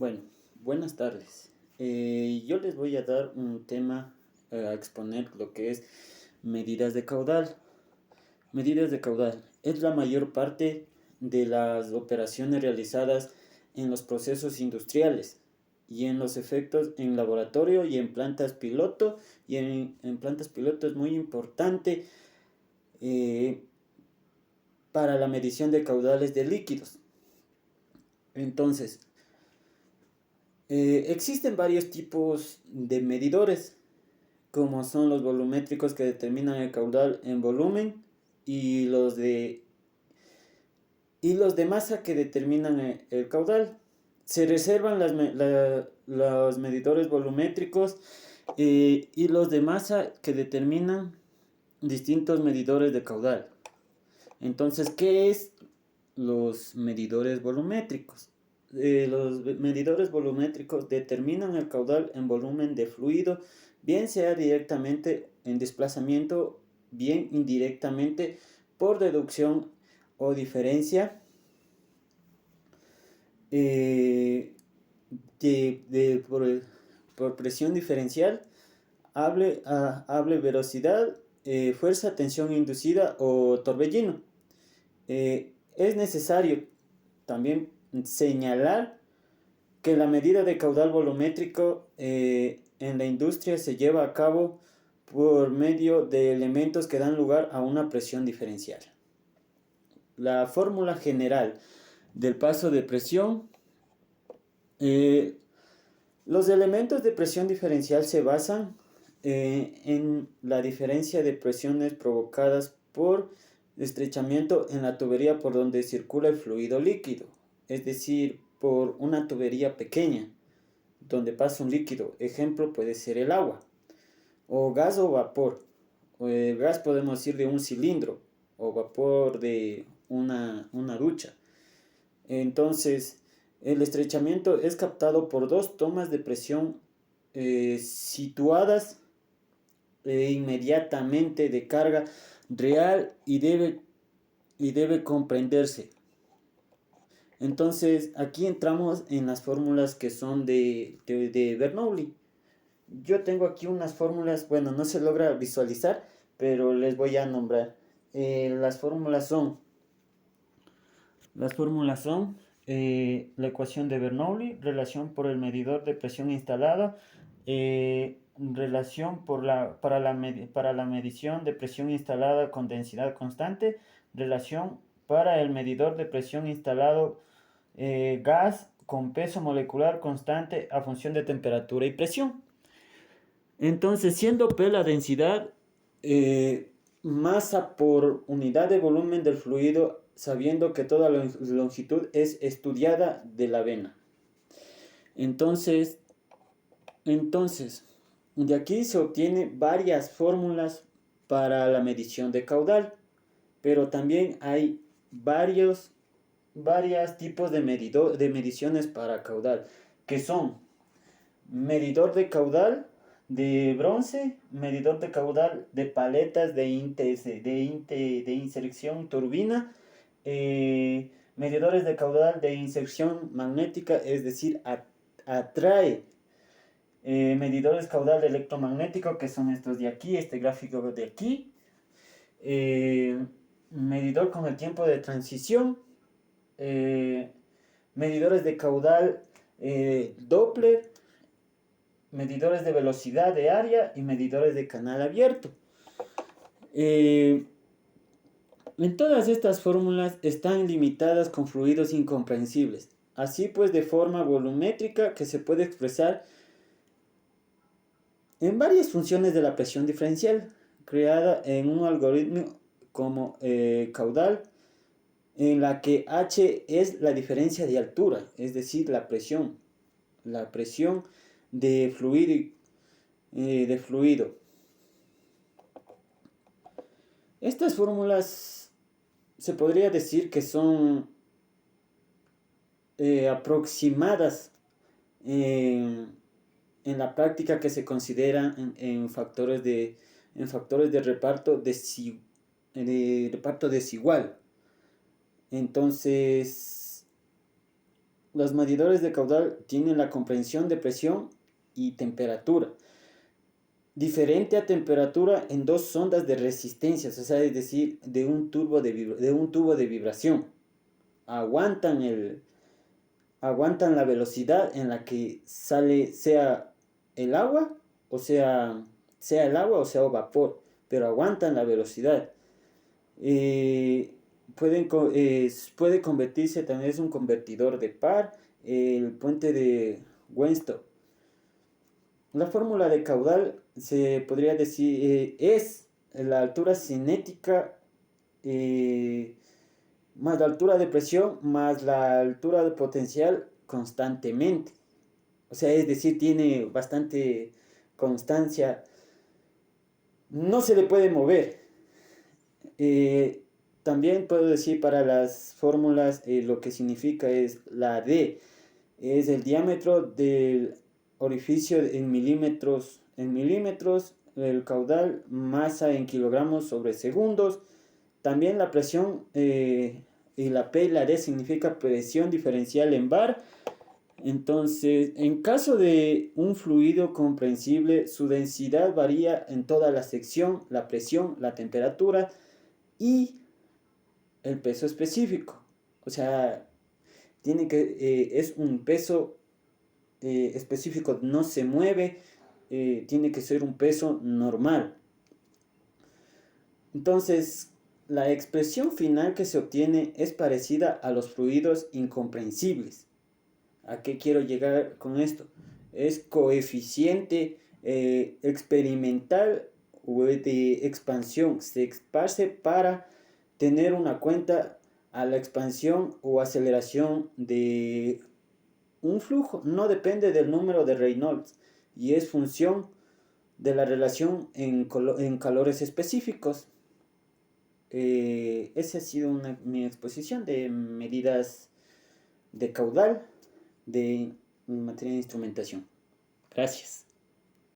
Bueno, buenas tardes. Yo les voy a dar un tema a exponer lo que es medidas de caudal. Medidas de caudal es la mayor parte de las operaciones realizadas en los procesos industriales y en los efectos en laboratorio y en plantas piloto. Y en plantas piloto es muy importante eh, para la medición de caudales de líquidos. Entonces, existen varios tipos de medidores, como son los volumétricos que determinan el caudal en volumen y los de masa que determinan el caudal. Se reservan los medidores volumétricos y los de masa que determinan distintos medidores de caudal. Entonces, ¿qué es los medidores volumétricos? Los medidores volumétricos determinan el caudal en volumen de fluido, bien sea directamente en desplazamiento, bien indirectamente por deducción o diferencia eh, por presión diferencial, hable velocidad, fuerza, tensión inducida o torbellino. Es necesario también señalar que la medida de caudal volumétrico en la industria se lleva a cabo por medio de elementos que dan lugar a una presión diferencial. La fórmula general del paso de presión. Los elementos de presión diferencial se basan en la diferencia de presiones provocadas por estrechamiento en la tubería por donde circula el fluido líquido, es decir, por una tubería pequeña donde pasa un líquido. Ejemplo puede ser el agua, o gas o vapor. O el gas podemos decir de un cilindro, o vapor de una ducha. Entonces, el estrechamiento es captado por dos tomas de presión situadas inmediatamente de carga real y debe comprenderse. Entonces, aquí entramos en las fórmulas que son de Bernoulli. Yo tengo aquí unas fórmulas, bueno, no se logra visualizar, pero les voy a nombrar. Las fórmulas son la ecuación de Bernoulli, relación por el medidor de presión instalada, relación para la medición de presión instalada con densidad constante, relación para el medidor de presión instalado gas con peso molecular constante a función de temperatura y presión. Entonces, siendo P la densidad, masa por unidad de volumen del fluido, sabiendo que toda la longitud es estudiada de la vena. Entonces, de aquí se obtienen varias fórmulas para la medición de caudal, pero también hay varios tipos de mediciones para caudal, que son medidor de caudal de bronce, medidor de caudal de paletas de inserción turbina, medidores de caudal de inserción magnética, es decir, atrae, medidores caudal electromagnético, que son estos de aquí, este gráfico de aquí, medidor con el tiempo de transición, medidores de caudal Doppler, medidores de velocidad de área y medidores de canal abierto. En todas estas fórmulas están limitadas con fluidos incomprensibles, así pues de forma volumétrica que se puede expresar en varias funciones de la presión diferencial, creada en un algoritmo como caudal, en la que H es la diferencia de altura, es decir, la presión de fluido. Estas fórmulas se podría decir que son aproximadas en la práctica, que se consideran en factores de reparto desigual. Entonces, Los medidores de caudal tienen la comprensión de presión y temperatura, diferente a temperatura en dos sondas de resistencias, o sea, es decir, de un tubo de vibración. Aguantan, aguantan la velocidad en la que sale, sea el agua, o sea el agua o sea vapor, pero aguantan la velocidad. Eh, puede convertirse, también es un convertidor de par, el puente de Weinstock. La fórmula de caudal se podría decir es la altura cinética más la altura de presión más la altura de potencial constantemente. O sea, es decir, tiene bastante constancia. No se le puede mover. Eh, También puedo decir para las fórmulas lo que significa es la D. Es el diámetro del orificio en milímetros, el caudal, masa en kilogramos sobre segundos. También la presión y la P y la D significa presión diferencial en bar. Entonces, en caso de un fluido comprensible, su densidad varía en toda la sección, la presión, la temperatura y el peso específico. O sea, es un peso específico, no se mueve, tiene que ser un peso normal. Entonces, la expresión final que se obtiene es parecida a los fluidos incomprensibles. ¿A qué quiero llegar con esto? Es coeficiente experimental o de expansión. Se esparce para tener una cuenta a la expansión o aceleración de un flujo. No depende del número de Reynolds y es función de la relación en calores específicos. Esa ha sido mi exposición de medidas de caudal de materia de instrumentación. Gracias.